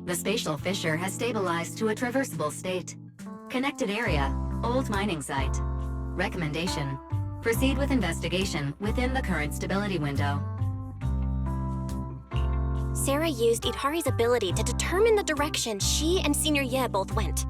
The spatial fissure has stabilized to a traversable state. Connected area, old mining site. Recommendation: proceed with investigation within the current stability window. Sarah used Idhari's ability to determine the direction she and Senior Ye both went.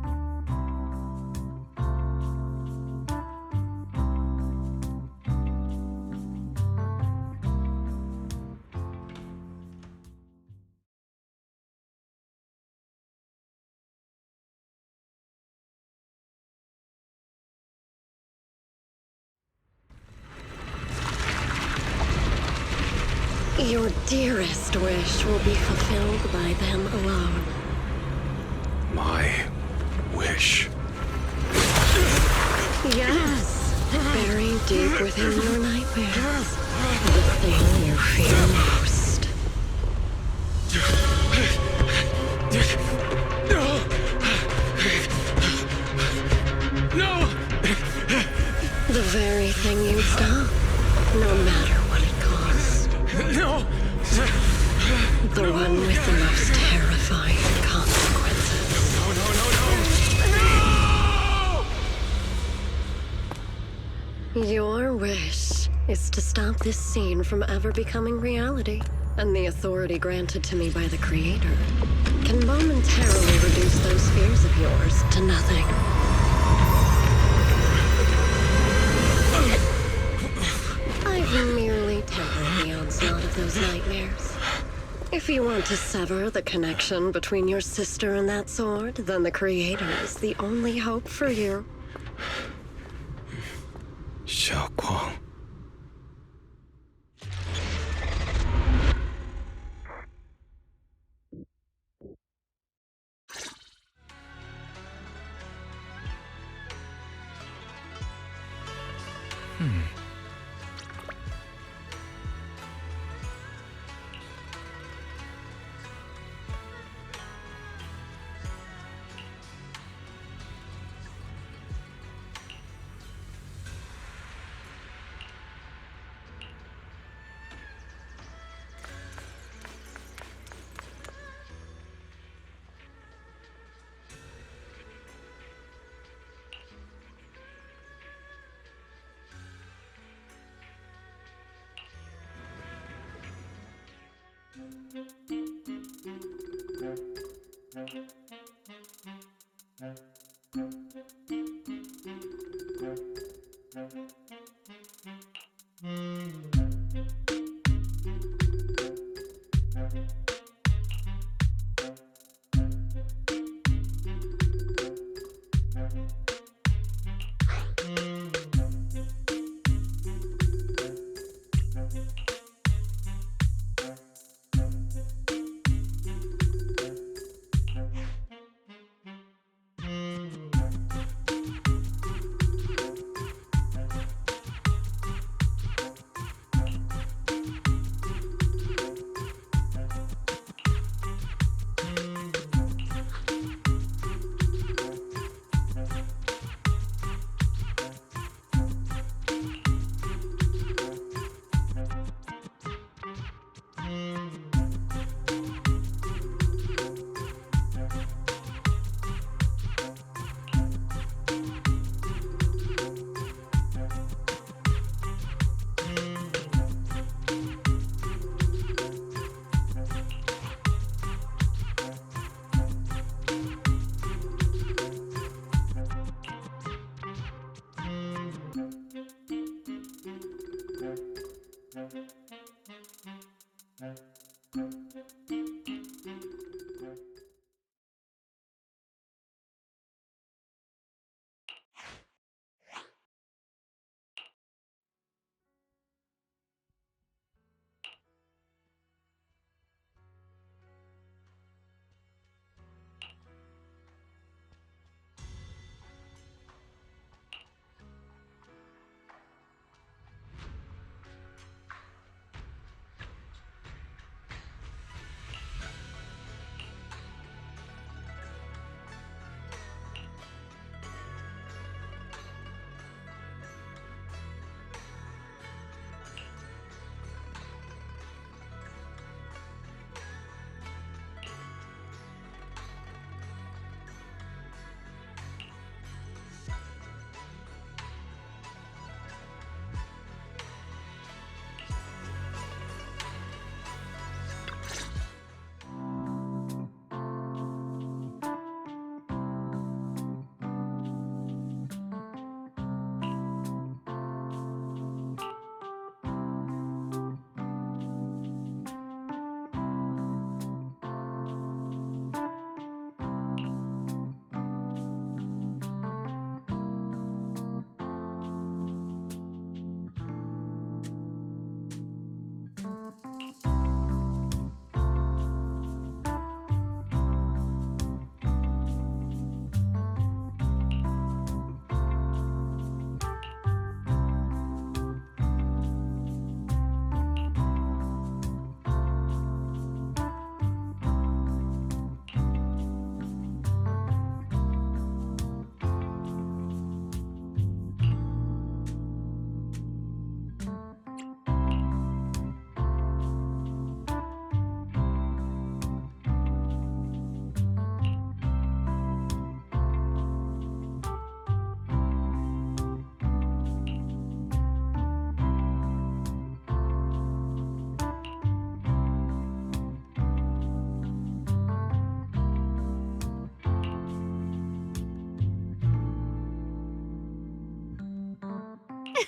Your dearest wish will be fulfilled by them alone. My wish. Yes, buried deep within your nightmares. The thing you fear most. No! The very thing you'd stop, no matter what it cost. No! The one with the most terrifying consequences. No! Your wish is to stop this scene from ever becoming reality, and the authority granted to me by the Creator can momentarily reduce those fears of yours to nothing. I've merely tempered the onslaught of those nightmares. If you want to sever the connection between your sister and that sword, then the Creator is the only hope for you. Xiao Guang.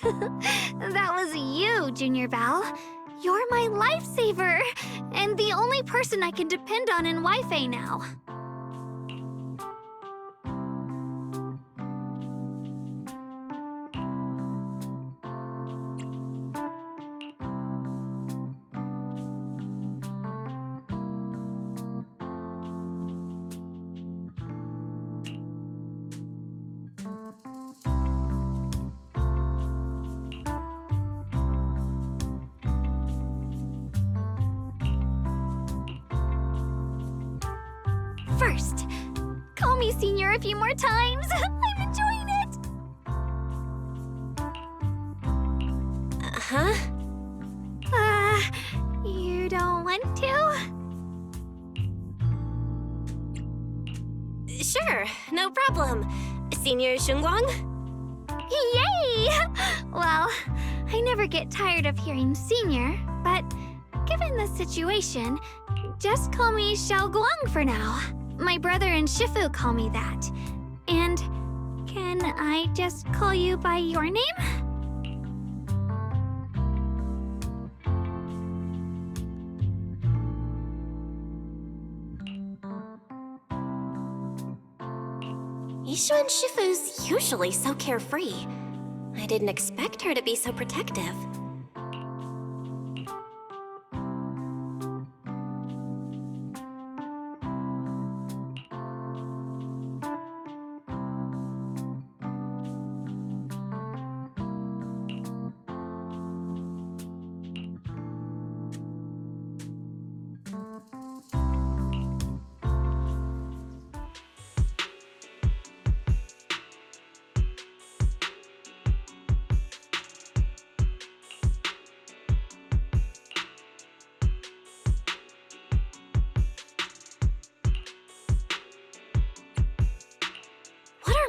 That was you, Junior Belle. You're my lifesaver, and the only person I can depend on in Wi-Fi now. First, call me Senior a few more times. I'm enjoying it. Huh? You don't want to? Sure, no problem. Senior Shunguang? Yay! Well, I never get tired of hearing Senior, but given the situation, just call me Xiaoguang for now. My brother and Shifu call me that. And can I just call you by your name? Yishuan Shifu's usually so carefree. I didn't expect her to be so protective.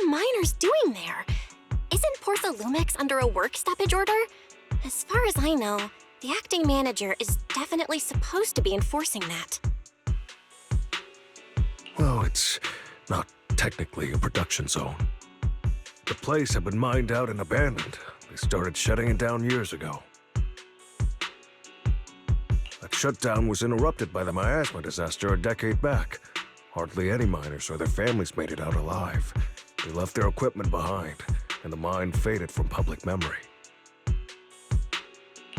Miners doing there? Isn't Portha Lumix under a work stoppage order? As far as I know, the acting manager is definitely supposed to be enforcing that. Well, it's not technically a production zone. The place had been mined out and abandoned. They started shutting it down years ago. That shutdown was interrupted by the miasma disaster a decade back. Hardly any miners or their families made it out alive. They left their equipment behind, and the mine faded from public memory.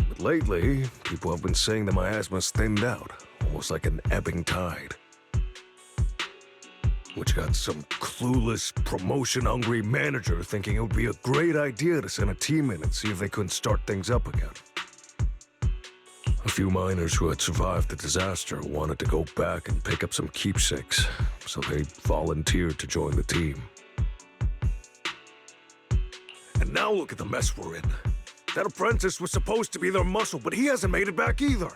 But lately, people have been saying the miasma's thinned out, almost like an ebbing tide. Which got some clueless, promotion-hungry manager thinking it would be a great idea to send a team in and see if they couldn't start things up again. A few miners who had survived the disaster wanted to go back and pick up some keepsakes, so they volunteered to join the team. And now look at the mess we're in. That apprentice was supposed to be their muscle, but he hasn't made it back either.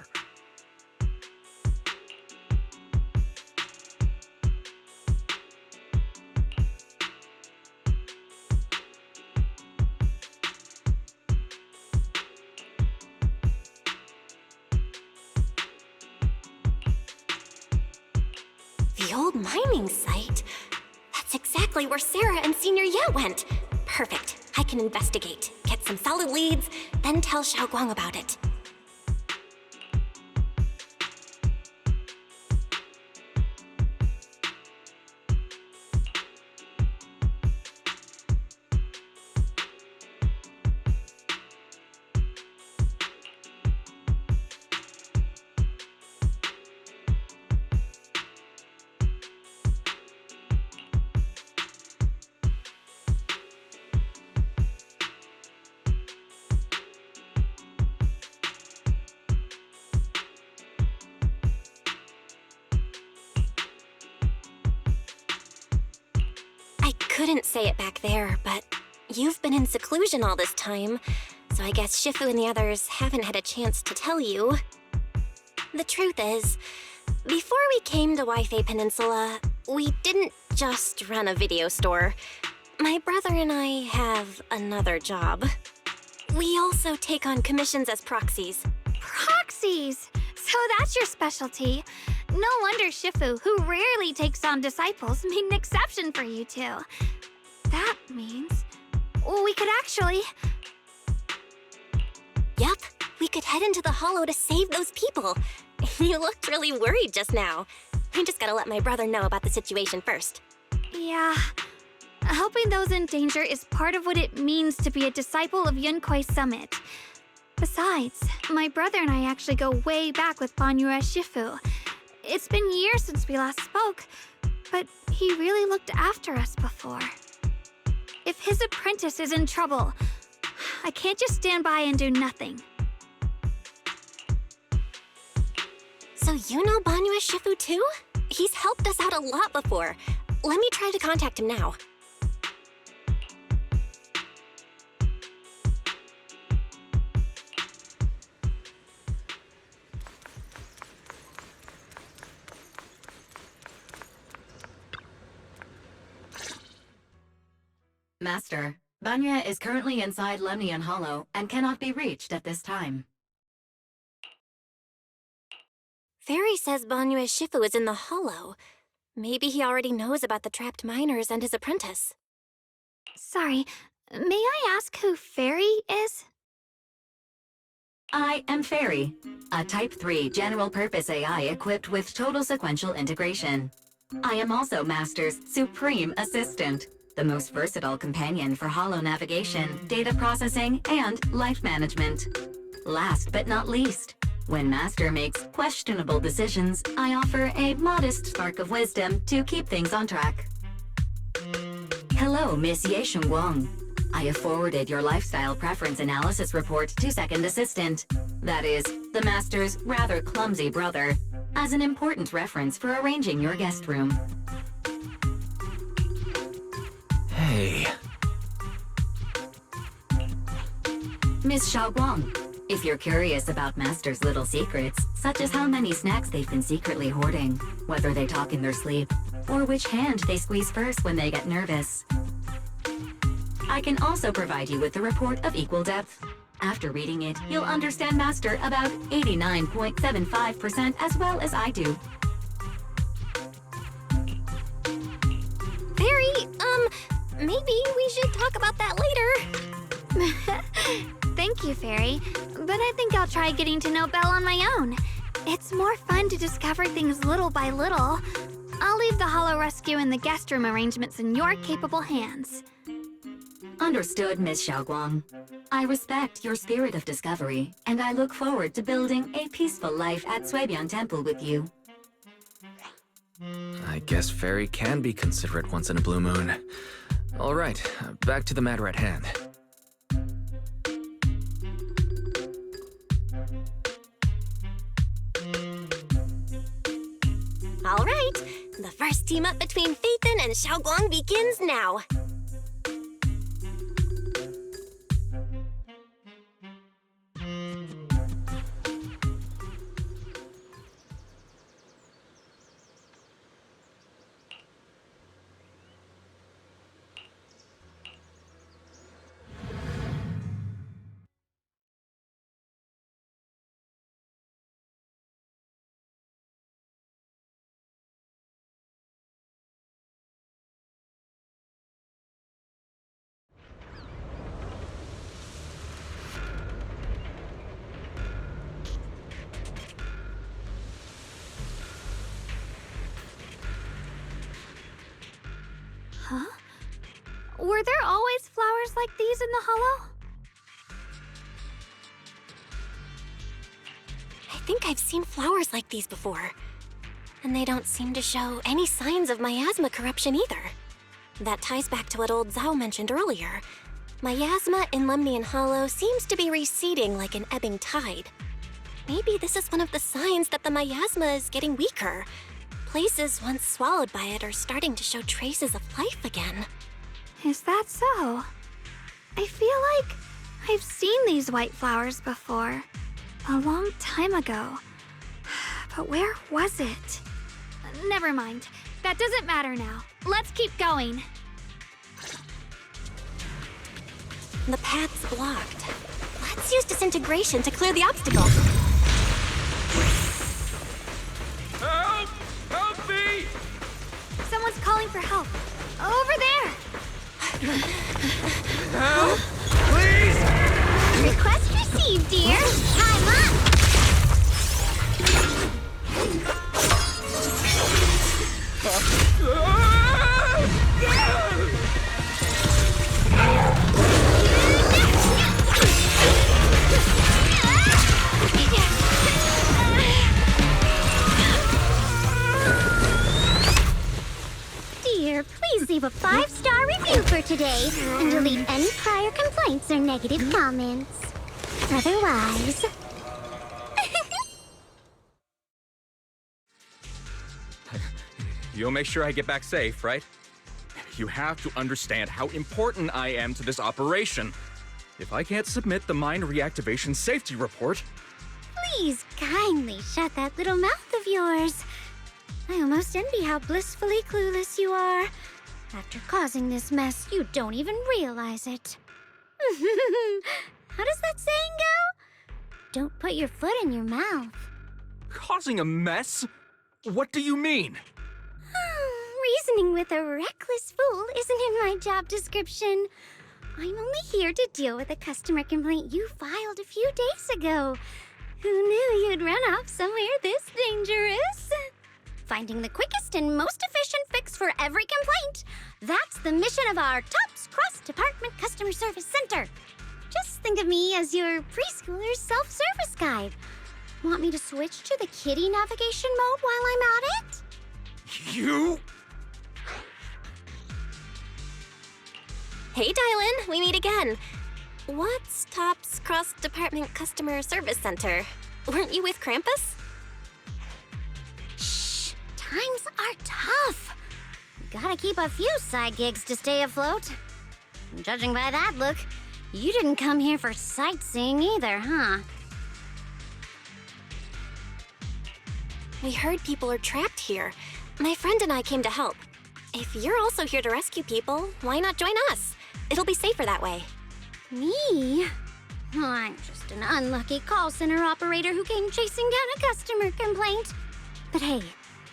The old mining site? That's exactly where Sarah and Senior Ye went. Perfect. I can investigate, get some solid leads, then tell Xiaoguang about it. Couldn't say it back there, but you've been in seclusion all this time, so I guess Shifu and the others haven't had a chance to tell you. The truth is, before we came to Wi-Fi Peninsula, we didn't just run a video store. My brother and I have another job. We also take on commissions as proxies. Proxies! So that's your specialty. No wonder Shifu, who rarely takes on disciples, made an exception for you two. That means we could actually... we could head into the Hollow to save those people. You looked really worried just now. I just gotta let my brother know about the situation first. Yeah. Helping those in danger is part of what it means to be a disciple of Yunkwei Summit. Besides, my brother and I actually go way back with Banyue Shifu. It's been years since we last spoke, but he really looked after us before. If his apprentice is in trouble, I can't just stand by and do nothing. So you know Banyue Shifu too? He's helped us out a lot before. Let me try to contact him now. Master, Banya is currently inside Lemnian Hollow and cannot be reached at this time. Fairy says Banyue Shifu is in the Hollow. Maybe he already knows about the trapped miners and his apprentice. Sorry, may I ask who Fairy is? I am Fairy, a Type 3 general-purpose AI equipped with total sequential integration. I am also Master's supreme assistant, the most versatile companion for holo navigation, data processing, and life management. Last but not least, when Master makes questionable decisions, I offer a modest spark of wisdom to keep things on track. Hello, Miss Ye Shengguang. I have forwarded your lifestyle preference analysis report to Second Assistant, that is, the Master's rather clumsy brother, as an important reference for arranging your guest room. Hey. Miss Xiaoguang, if you're curious about Master's little secrets, such as how many snacks they've been secretly hoarding, whether they talk in their sleep, or which hand they squeeze first when they get nervous, I can also provide you with a report of equal depth. After reading it, you'll understand Master about 89.75% as well as I do. Fairy, maybe we should talk about that later. Thank you, Fairy, but I think I'll try getting to know Belle on my own. It's more fun to discover things little by little. I'll leave the Hollow Rescue and the guest room arrangements in your capable hands. Understood, Miss Xiaoguang. I respect your spirit of discovery, and I look forward to building a peaceful life at Suibian Temple with you. I guess Fairy can be considerate once in a blue moon. All right, back to the matter at hand. All right, the first team up between Phaethon and Xiaoguang begins now. Huh? Were there always flowers like these in the Hollow? I think I've seen flowers like these before. And they don't seem to show any signs of miasma corruption either. That ties back to what old Zhao mentioned earlier. Miasma in Lemnian Hollow seems to be receding like an ebbing tide. Maybe this is one of the signs that the miasma is getting weaker. Places once swallowed by it are starting to show traces of life again. Is that so? I feel like I've seen these white flowers before. A long time ago. But where was it? Never mind. That doesn't matter now. Let's keep going. The path's blocked. Let's use disintegration to clear the obstacle. Help! Help me! Someone's calling for help. Over there! Help! Please! Request received, dear. Time up. Dear, please leave a 5-star review for today and delete any prior complaints or negative comments. Otherwise... You'll make sure I get back safe, right? You have to understand how important I am to this operation. If I can't submit the mine reactivation safety report... Please kindly shut that little mouth of yours. I almost envy how blissfully clueless you are. After causing this mess, you don't even realize it. How does that saying go? Don't put your foot in your mouth. Causing a mess? What do you mean? Reasoning with a reckless fool isn't in my job description. I'm only here to deal with a customer complaint you filed a few days ago. Who knew you'd run off somewhere this dangerous? Finding the quickest and most efficient fix for every complaint. That's the mission of our TOPS Cross-Department Customer Service Center. Just think of me as your preschooler's self-service guide. Want me to switch to the kiddie navigation mode while I'm at it? You? Hey, Dylan, we meet again. What's TOPS Cross-Department Customer Service Center? Weren't you with Krampus? Shh, times are tough. Gotta keep a few side gigs to stay afloat. Judging by that look, you didn't come here for sightseeing either, huh? We heard people are trapped here. My friend and I came to help. If you're also here to rescue people, why not join us? It'll be safer that way. Me? Well, I'm just an unlucky call center operator who came chasing down a customer complaint. But hey,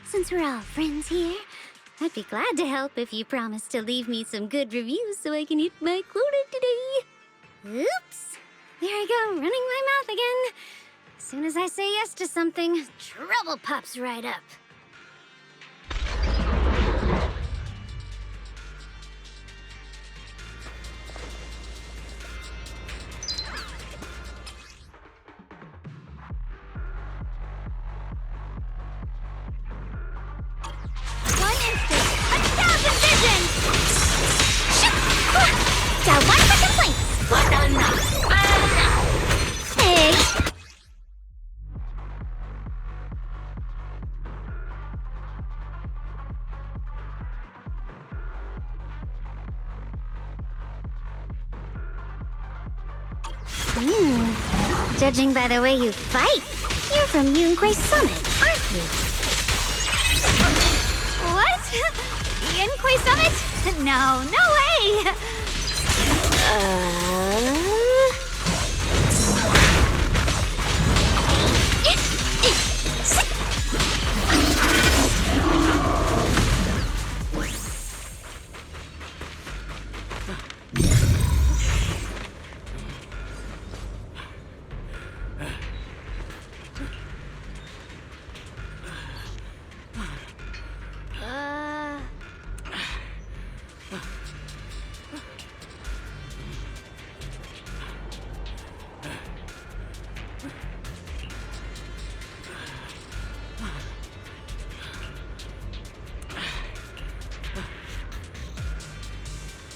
since we're all friends here, I'd be glad to help if you promise to leave me some good reviews so I can hit my quota today. Oops! There I go, running my mouth again. As soon as I say yes to something, trouble pops right up. Down one for complaints. But enough. Hey. Judging by the way you fight, you're from Yunquay Summit, aren't you? What? Yunquay Summit? No, no way.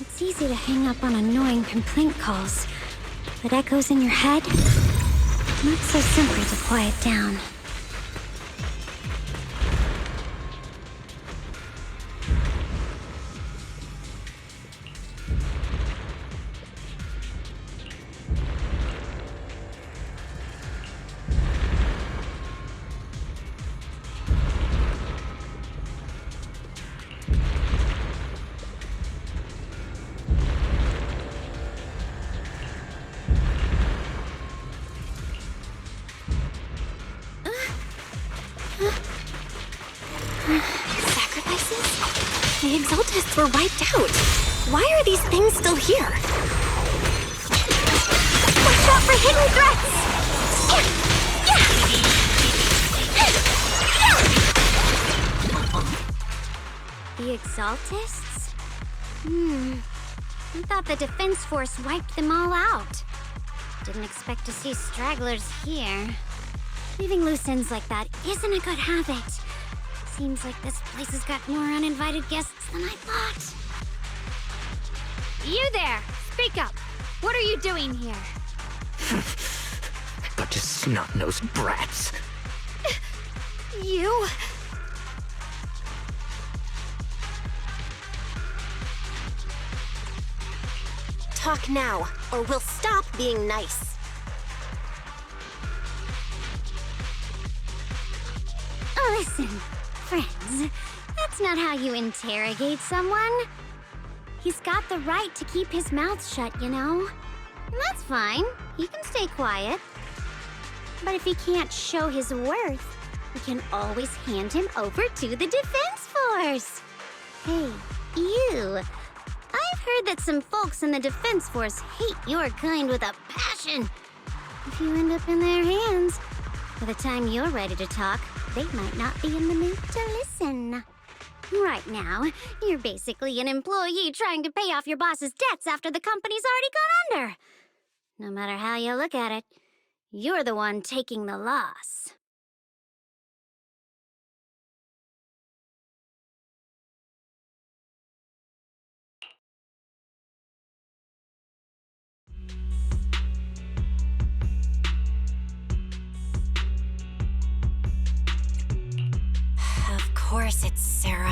It's easy to hang up on annoying complaint calls, but echoes in your head? Not so simple to quiet down. Sacrifices? The Exaltists were wiped out. Why are these things still here? What Watch out for hidden threats! The Exaltists? I thought the Defense Force wiped them all out. Didn't expect to see stragglers here. Leaving loose ends like that isn't a good habit. Seems like this place has got more uninvited guests than I thought. You there! Speak up! What are you doing here? Bunch of snot-nosed brats. You? Talk now, or we'll stop being nice. Listen, friends, that's not how you interrogate someone. He's got the right to keep his mouth shut, you know? And that's fine. He can stay quiet. But if he can't show his worth, we can always hand him over to the Defense Force. Hey, you. I've heard that some folks in the Defense Force hate your kind with a passion. If you end up in their hands, by the time you're ready to talk, they might not be in the mood to listen. Right now, you're basically an employee trying to pay off your boss's debts after the company's already gone under. No matter how you look at it, you're the one taking the loss. Of course it's Sarah.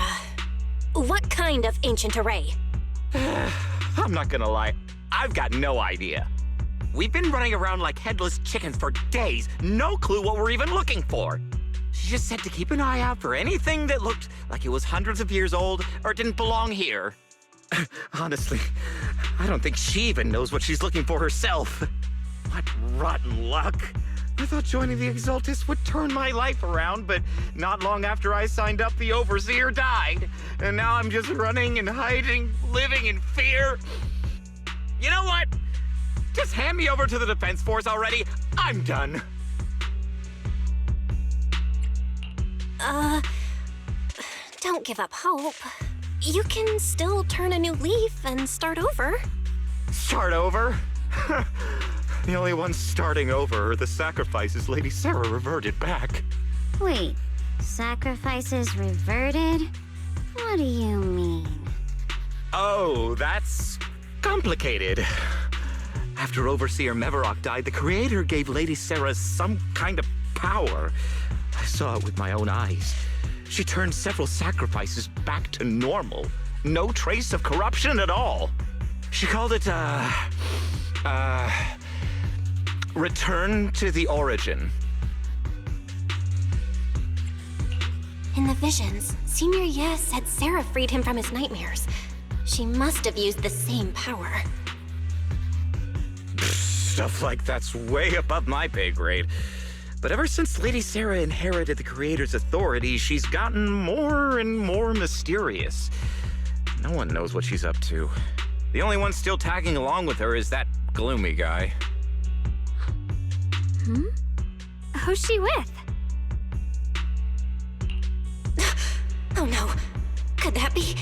What kind of ancient array? I'm not gonna lie, I've got no idea. We've been running around like headless chickens for days, no clue what we're even looking for. She just said to keep an eye out for anything that looked like it was hundreds of years old or didn't belong here. Honestly, I don't think she even knows what she's looking for herself. What rotten luck. I thought joining the Exaltists would turn my life around, but not long after I signed up, the Overseer died. And now I'm just running and hiding, living in fear. You know what? Just hand me over to the Defense Force already. I'm done. Don't give up hope. You can still turn a new leaf and start over. Start over? The only ones starting over are the sacrifices Lady Sarah reverted back. Wait, sacrifices reverted? What do you mean? Oh, that's complicated. After Overseer Mevarok died, the Creator gave Lady Sarah some kind of power. I saw it with my own eyes. She turned several sacrifices back to normal. No trace of corruption at all. She called it, Return to the Origin. In the visions, Senior Ye said Sarah freed him from his nightmares. She must have used the same power. Stuff like that's way above my pay grade. But ever since Lady Sarah inherited the Creator's authority, she's gotten more and more mysterious. No one knows what she's up to. The only one still tagging along with her is that gloomy guy. Who's she with? Oh no. Could that be?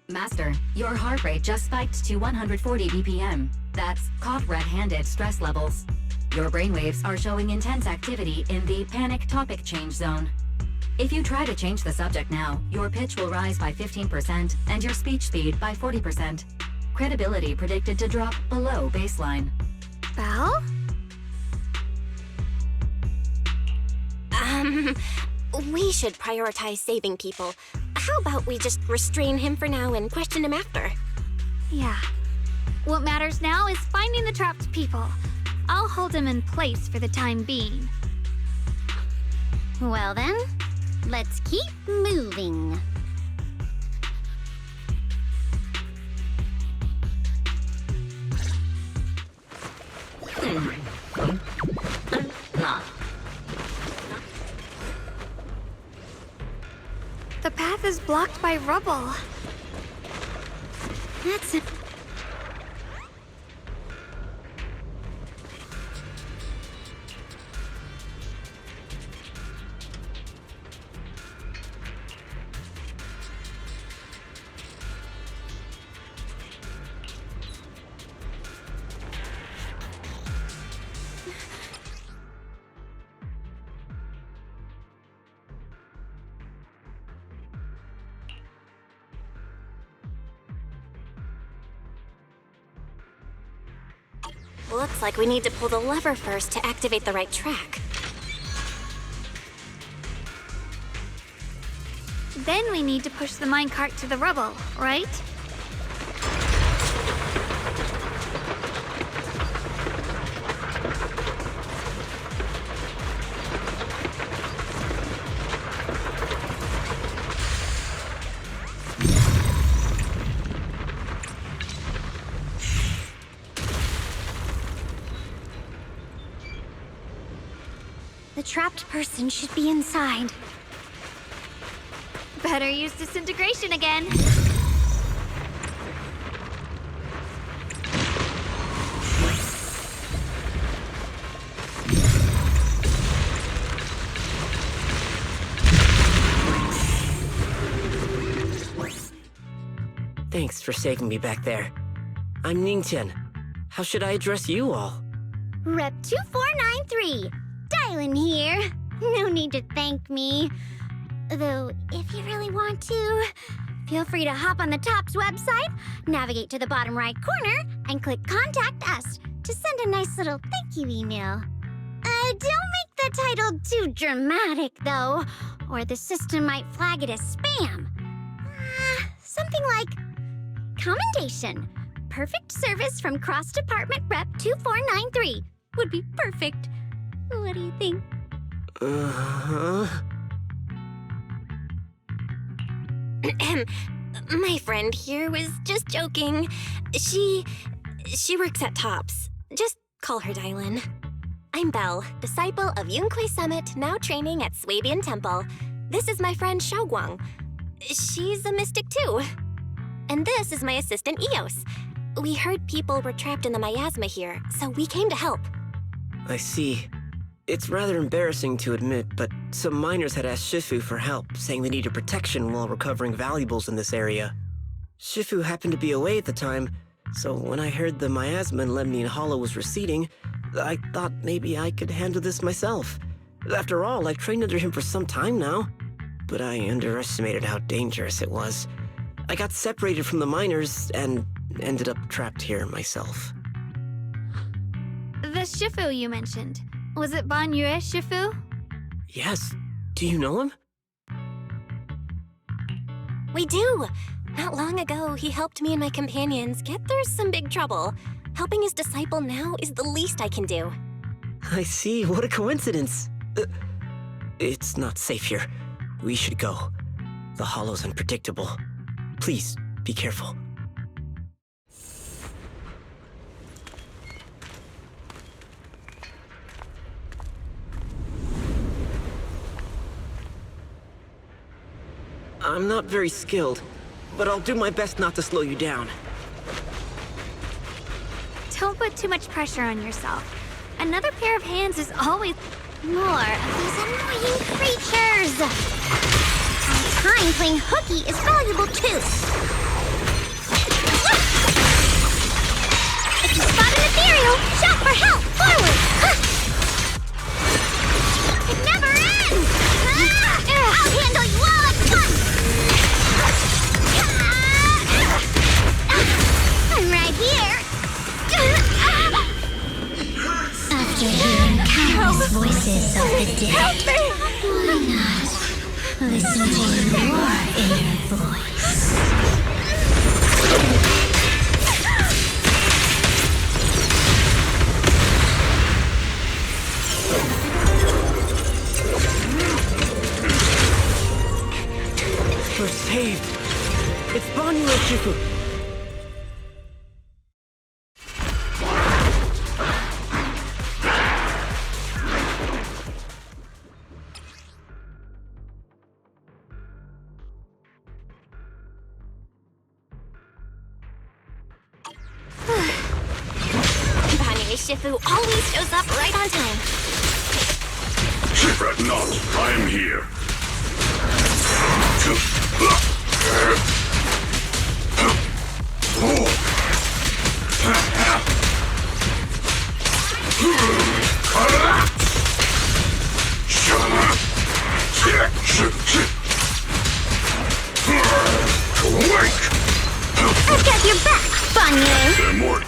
Master, your heart rate just spiked to 140 BPM. That's caught red-handed stress levels. Your brainwaves are showing intense activity in the panic topic change zone. If you try to change the subject now, your pitch will rise by 15% and your speech speed by 40%. Credibility predicted to drop below baseline. Belle? We should prioritize saving people. How about we just restrain him for now and question him after? Yeah. What matters now is finding the trapped people. I'll hold them in place for the time being. Well then, let's keep moving. The path is blocked by rubble. That's a... Looks like we need to pull the lever first to activate the right track. Then we need to push the minecart to the rubble, right? The trapped person should be inside. Better use disintegration again. Thanks for saving me back there. I'm Ningtian. How should I address you all? Rep 2493. Dylan here. No need to thank me. Though, if you really want to, feel free to hop on the TOPS website, navigate to the bottom right corner, and click Contact Us to send a nice little thank you email. Don't make the title too dramatic, though, or the system might flag it as spam. Something like, Commendation. Perfect service from Cross Department Rep 2493 would be perfect. What do you think? My friend here was just joking. She works at TOPS. Just call her Dylan. I'm Belle, disciple of Yunque Summit, now training at Swabian Temple. This is my friend Xiaoguang. She's a mystic too. And this is my assistant Eos. We heard people were trapped in the miasma here, so we came to help. I see. It's rather embarrassing to admit, but some miners had asked Shifu for help, saying they needed protection while recovering valuables in this area. Shifu happened to be away at the time, so when I heard the miasma in Lemnian Hollow was receding, I thought maybe I could handle this myself. After all, I've trained under him for some time now. But I underestimated how dangerous it was. I got separated from the miners and ended up trapped here myself. The Shifu you mentioned. Was it Ban Yue Shifu? Yes. Do you know him? We do! Not long ago, he helped me and my companions get through some big trouble. Helping his disciple now is the least I can do. I see. What a coincidence. It's not safe here. We should go. The hollow's unpredictable. Please, be careful. I'm not very skilled, but I'll do my best not to slow you down. Don't put too much pressure on yourself. Another pair of hands is always... More of these annoying creatures! Time playing hooky is valuable too! If you spot an ethereal, shout for help! Forward! It never ends! I'll handle you all at once! I'm right here! After hearing countless voices of the dead, why not listen to your inner voice? We're saved! It's Banyu Shifu! Shifu always shows up right on time. Fret not, I am here. I've got your back, Banyu! More.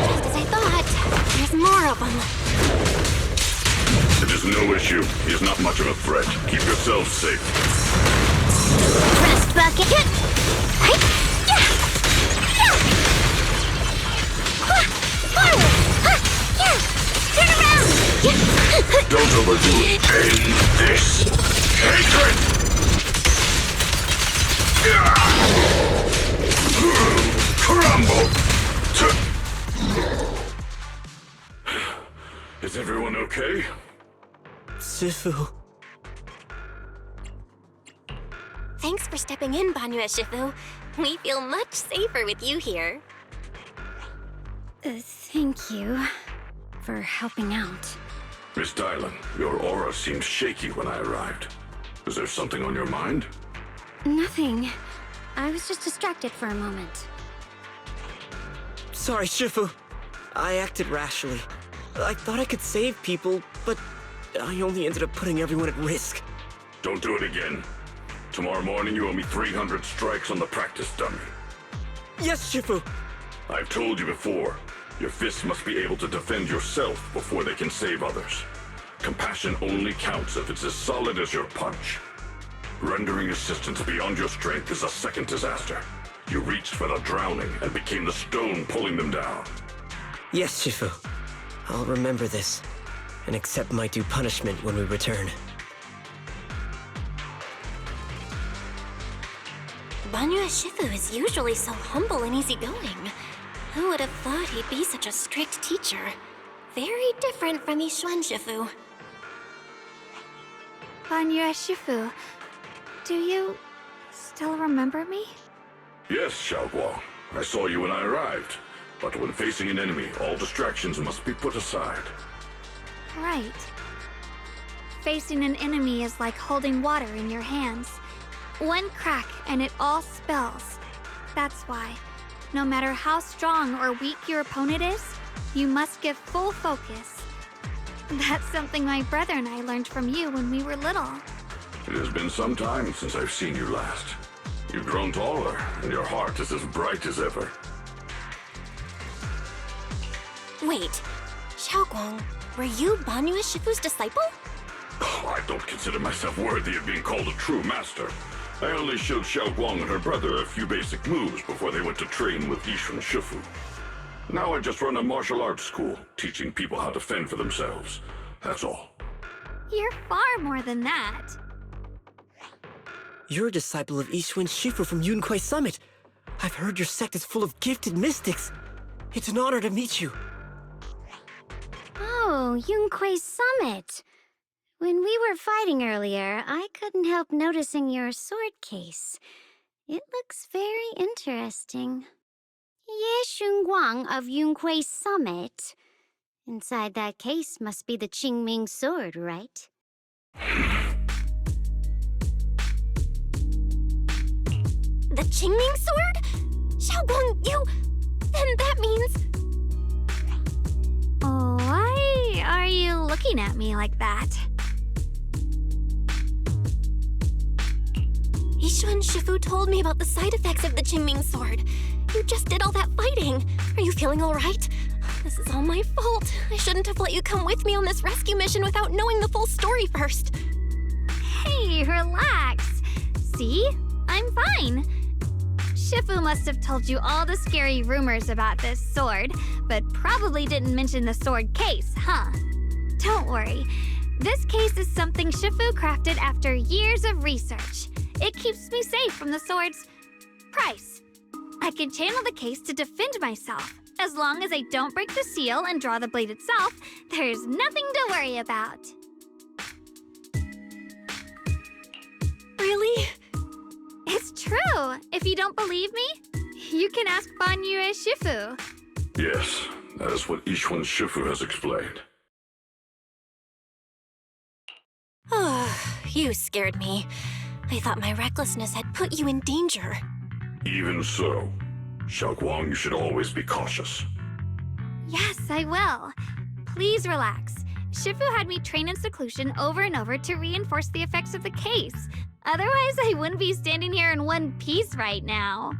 Just as I thought. There's more of them. It is no issue. He is not much of a threat. Keep yourselves safe. Rest bucket! Hey! Yeah! Yeah! Forward! Yeah! Turn around! Yeah! Don't overdo it. End this. Hatred! Crumble! Is everyone okay? Shifu. Thanks for stepping in, Banyu Shifu. We feel much safer with you here. Thank you for helping out. Miss Dylan, your aura seemed shaky when I arrived. Is there something on your mind? Nothing. I was just distracted for a moment. Sorry, Shifu. I acted rashly. I thought I could save people, but I only ended up putting everyone at risk. Don't do it again. Tomorrow morning you owe me 300 strikes on the practice dummy. Yes, Shifu. I've told you before, your fists must be able to defend yourself before they can save others. Compassion only counts if it's as solid as your punch. Rendering assistance beyond your strength is a second disaster. You reached for the drowning and became the stone pulling them down. Yes, Shifu. I'll remember this and accept my due punishment when we return. Banyu Shifu is usually so humble and easygoing. Who would have thought he'd be such a strict teacher? Very different from Yishuan Shifu. Banyu Shifu, do you still remember me? Yes, Xiaoguang. I saw you when I arrived. But when facing an enemy, all distractions must be put aside. Right. Facing an enemy is like holding water in your hands. One crack and it all spills. That's why, no matter how strong or weak your opponent is, you must give full focus. That's something my brother and I learned from you when we were little. It has been some time since I've seen you last. You've grown taller, and your heart is as bright as ever. Wait, Xiaoguang, were you Banyu Shifu's disciple? Oh, I don't consider myself worthy of being called a true master. I only showed Xiaoguang and her brother a few basic moves before they went to train with Yishuan Shifu. Now I just run a martial arts school, teaching people how to fend for themselves. That's all. You're far more than that. You're a disciple of Yishuan Shifu from Yunquai Summit. I've heard your sect is full of gifted mystics. It's an honor to meet you. Oh, Yunquai Summit. When we were fighting earlier, I couldn't help noticing your sword case. It looks very interesting. Ye Shunguang of Yunquai Summit. Inside that case must be the Qingming sword, right? The Qingming sword? Xiaoguang, you... Then that means... Why are you looking at me like that? Yishuan Shifu told me about the side effects of the Qingming sword. You just did all that fighting. Are you feeling all right? This is all my fault. I shouldn't have let you come with me on this rescue mission without knowing the full story first. Hey, relax. See? I'm fine. Shifu must have told you all the scary rumors about this sword, but probably didn't mention the sword case, huh? Don't worry. This case is something Shifu crafted after years of research. It keeps me safe from the sword's price. I can channel the case to defend myself. As long as I don't break the seal and draw the blade itself, there's nothing to worry about. Really? It's true. If you don't believe me, you can ask Banyue Shifu. Yes, that is what Ishwan Shifu has explained. Oh, you scared me. I thought my recklessness had put you in danger. Even so, Xiaoguang, you should always be cautious. Yes, I will. Please relax. Shifu had me train in seclusion over and over to reinforce the effects of the case. Otherwise, I wouldn't be standing here in one piece right now.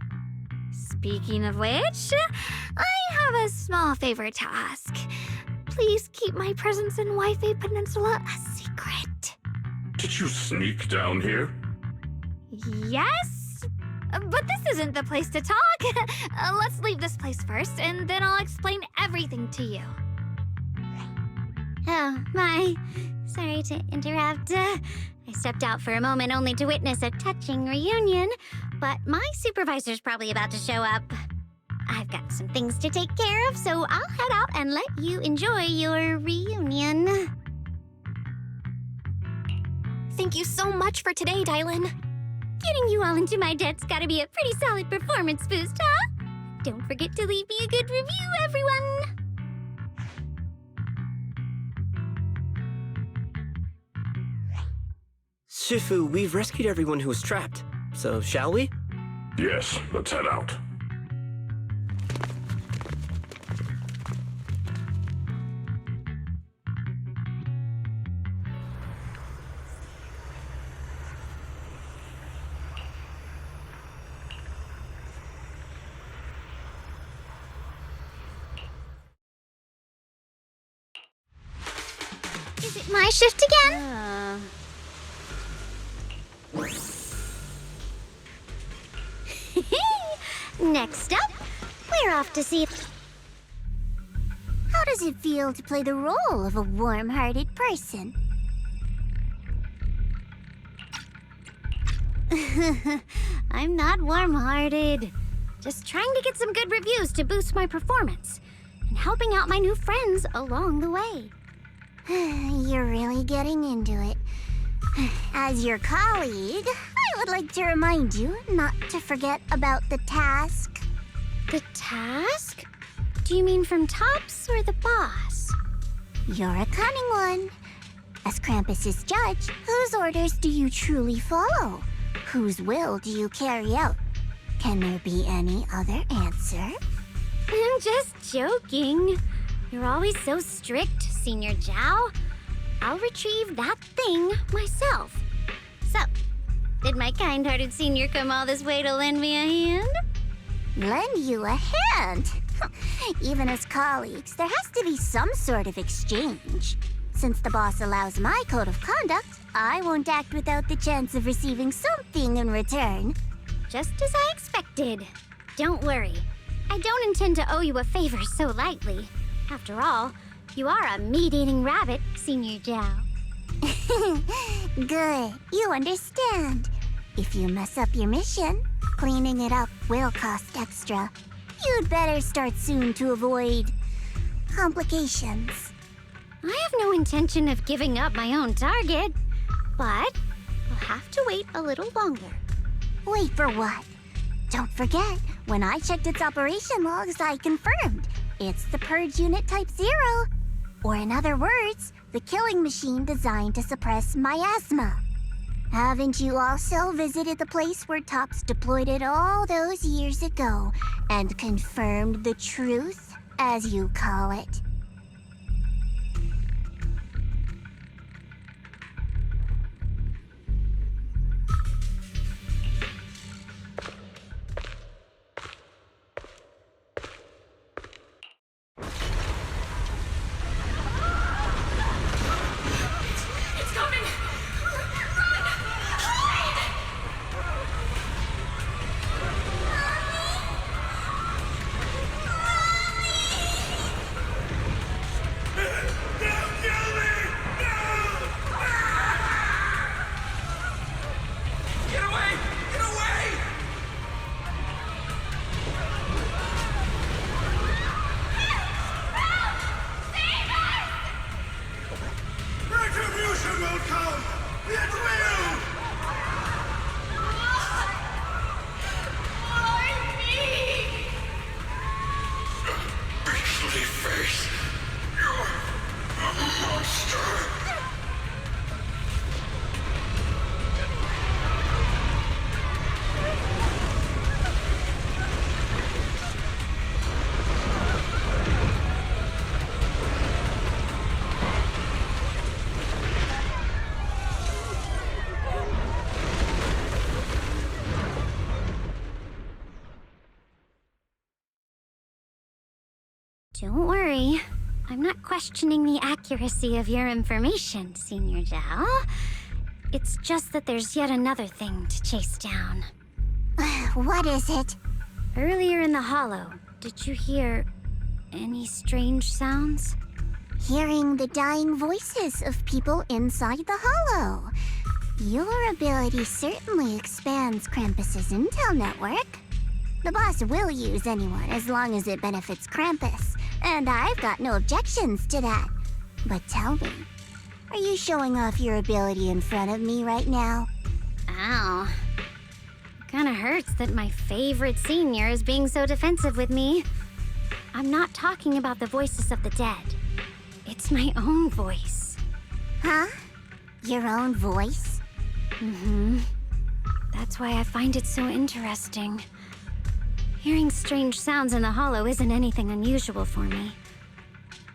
Speaking of which, I have a small favor to ask. Please keep my presence in Wi-Fi Peninsula a secret. Did you sneak down here? Yes? But this isn't the place to talk. Let's leave this place first, and then I'll explain everything to you. Oh, my. Sorry to interrupt. I stepped out for a moment only to witness a touching reunion, but my supervisor's probably about to show up. I've got some things to take care of, so I'll head out and let you enjoy your reunion. Thank you so much for today, Dylan. Getting you all into my debt's gotta be a pretty solid performance boost, huh? Don't forget to leave me a good review, everyone! Shifu, we've rescued everyone who was trapped, so shall we? Yes, let's head out. Is it my shift again? Next up, we're off to see... How does it feel to play the role of a warm-hearted person? I'm not warm-hearted. Just trying to get some good reviews to boost my performance, and helping out my new friends along the way. You're really getting into it. As your colleague, I would like to remind you not to forget about the task. The task? Do you mean from Tops or the boss? You're a cunning one. As Krampus's judge, whose orders do you truly follow? Whose will do you carry out? Can there be any other answer? I'm just joking. You're always so strict, Senior Zhao. I'll retrieve that thing myself. So, did my kind-hearted senior come all this way to lend me a hand? Lend you a hand? Even as colleagues, there has to be some sort of exchange. Since the boss allows my code of conduct, I won't act without the chance of receiving something in return. Just as I expected. Don't worry. I don't intend to owe you a favor so lightly. After all, you are a meat-eating rabbit, Senior Zhao. Good. You understand. If you mess up your mission, cleaning it up will cost extra. You'd better start soon to avoid complications. I have no intention of giving up my own target, but I'll have to wait a little longer. Wait for what? Don't forget, when I checked its operation logs, I confirmed. It's the Purge Unit Type 0. Or in other words, the killing machine designed to suppress miasma. Haven't you also visited the place where Tops deployed it all those years ago and confirmed the truth, as you call it? Beastly face. You're a monster. Don't worry. I'm not questioning the accuracy of your information, Senior Zhao. It's just that there's yet another thing to chase down. What is it? Earlier in the hollow, did you hear any strange sounds? Hearing the dying voices of people inside the hollow. Your ability certainly expands Krampus's intel network. The boss will use anyone as long as it benefits Krampus, and I've got no objections to that. But tell me, are you showing off your ability in front of me right now? Ow. Kinda hurts that my favorite senior is being so defensive with me. I'm not talking about the voices of the dead. It's my own voice. Huh? Your own voice? Mm-hmm. That's why I find it so interesting. Hearing strange sounds in the hollow isn't anything unusual for me.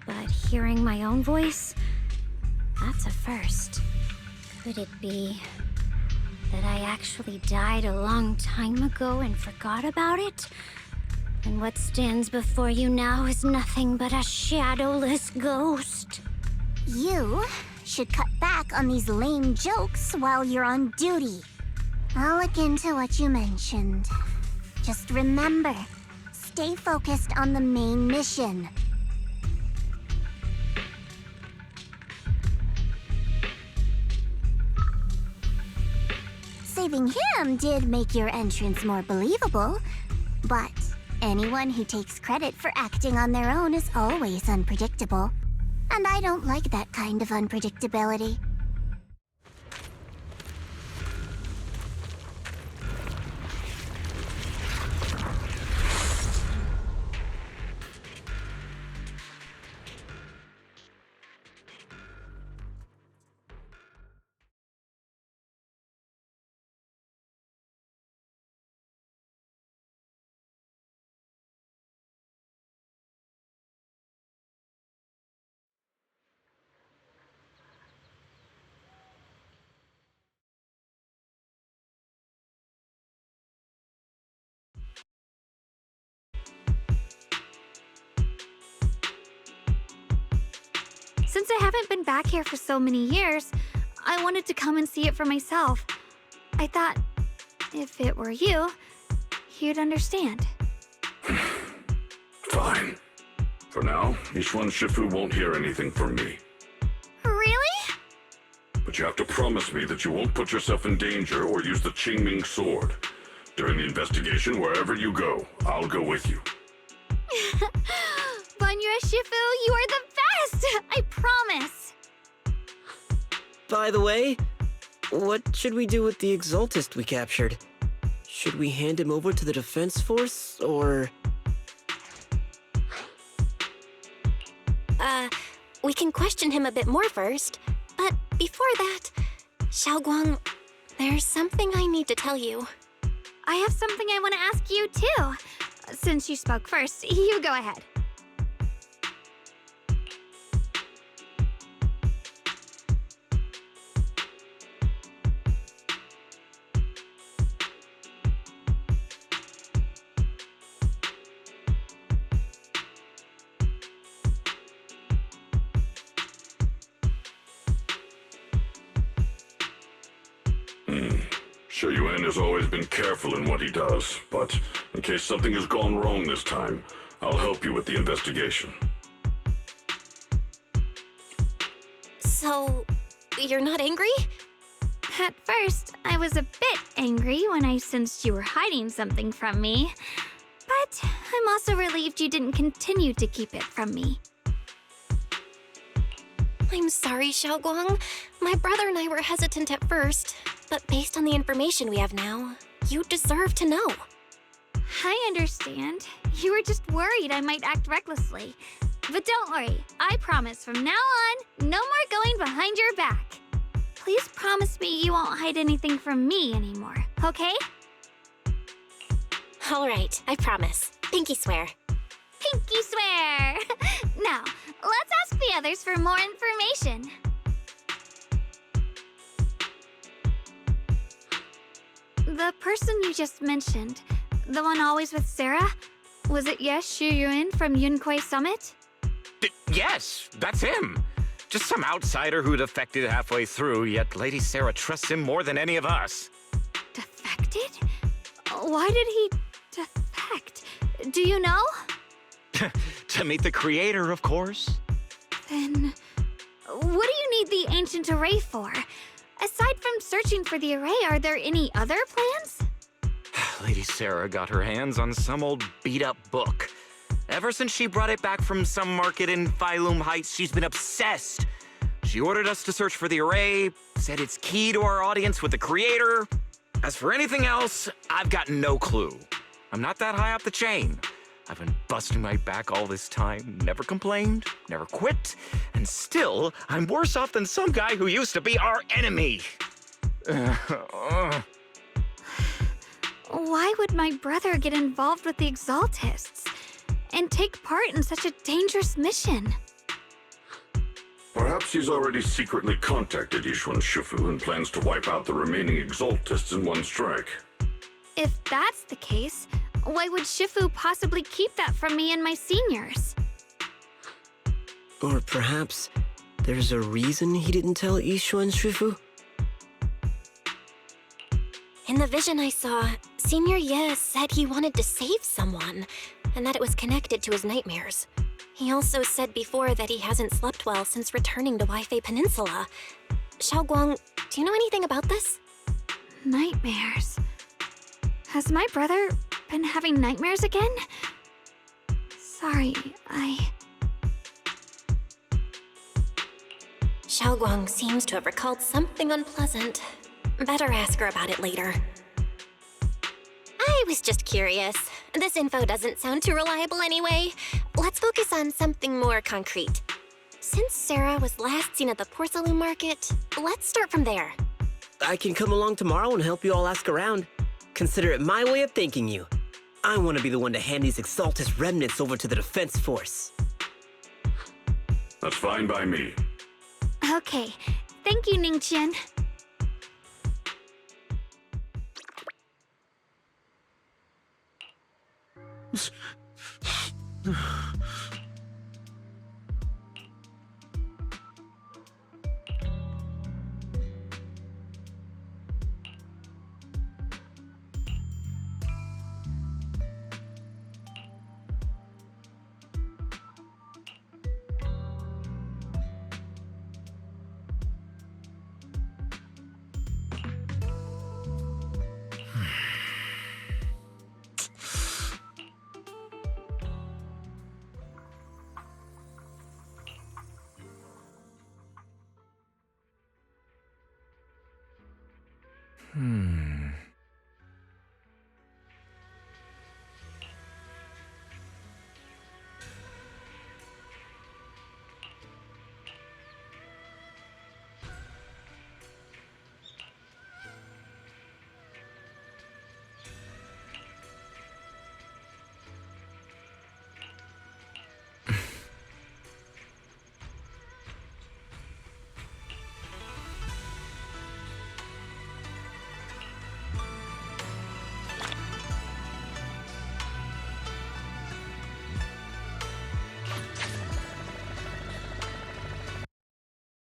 But hearing my own voice, that's a first. Could it be that I actually died a long time ago and forgot about it? And what stands before you now is nothing but a shadowless ghost. You should cut back on these lame jokes while you're on duty. I'll look into what you mentioned. Just remember, stay focused on the main mission. Saving him did make your entrance more believable, but anyone who takes credit for acting on their own is always unpredictable. And I don't like that kind of unpredictability. Since I haven't been back here for so many years, I wanted to come and see it for myself. I thought, if it were you, you'd understand. Fine. For now, each one Shifu won't hear anything from me. Really? But you have to promise me that you won't put yourself in danger or use the Qingming sword. During the investigation, wherever you go, I'll go with you. Banyue Shifu, you are the best! I promise! By the way, what should we do with the Exaltist we captured? Should we hand him over to the defense force, or...? We can question him a bit more first. But before that, Xiaoguang, there's something I need to tell you. I have something I want to ask you, too. Since you spoke first, you go ahead. Yuan has always been careful in what he does, but in case something has gone wrong this time, I'll help you with the investigation. So, you're not angry? At first, I was a bit angry when I sensed you were hiding something from me. But I'm also relieved you didn't continue to keep it from me. I'm sorry, Xiaoguang. My brother and I were hesitant at first, but based on the information we have now, you deserve to know. I understand. You were just worried I might act recklessly. But don't worry, I promise from now on, no more going behind your back. Please promise me you won't hide anything from me anymore, okay? All right, I promise. Pinky swear. Pinky swear! Now, let's ask the others for more information. The person you just mentioned, the one always with Sarah, was it Xu Yuan from Yunquei Summit? Yes, that's him. Just some outsider who defected halfway through, yet Lady Sarah trusts him more than any of us. Defected? Why did he defect? Do you know? To meet the creator, of course. Then, what do you need the ancient array for? Aside from searching for the array, are there any other plans? Lady Sarah got her hands on some old beat-up book. Ever since she brought it back from some market in Phylum Heights, she's been obsessed. She ordered us to search for the array, said it's key to our audience with the creator. As for anything else, I've got no clue. I'm not that high up the chain. I've been busting my back all this time, never complained, never quit, and still, I'm worse off than some guy who used to be our enemy. Why would my brother get involved with the Exaltists and take part in such a dangerous mission? Perhaps he's already secretly contacted Yishuan Shifu and plans to wipe out the remaining Exaltists in one strike. If that's the case, why would Shifu possibly keep that from me and my seniors? Or perhaps there's a reason he didn't tell Yishuan Shifu? In the vision I saw, Senior Ye said he wanted to save someone, and that it was connected to his nightmares. He also said before that he hasn't slept well since returning to Waifei Peninsula. Xiaoguang, do you know anything about this? Nightmares. Has my brother been having nightmares again? Sorry, Xiaoguang seems to have recalled something unpleasant. Better ask her about it later. I was just curious. This info doesn't sound too reliable anyway. Let's focus on something more concrete. Since Sarah was last seen at the porcelain market, let's start from there. I can come along tomorrow and help you all ask around. Consider it my way of thanking you. I want to be the one to hand these Exaltus remnants over to the defense force. That's fine by me. Okay. Thank you, Ningqian. Hmm.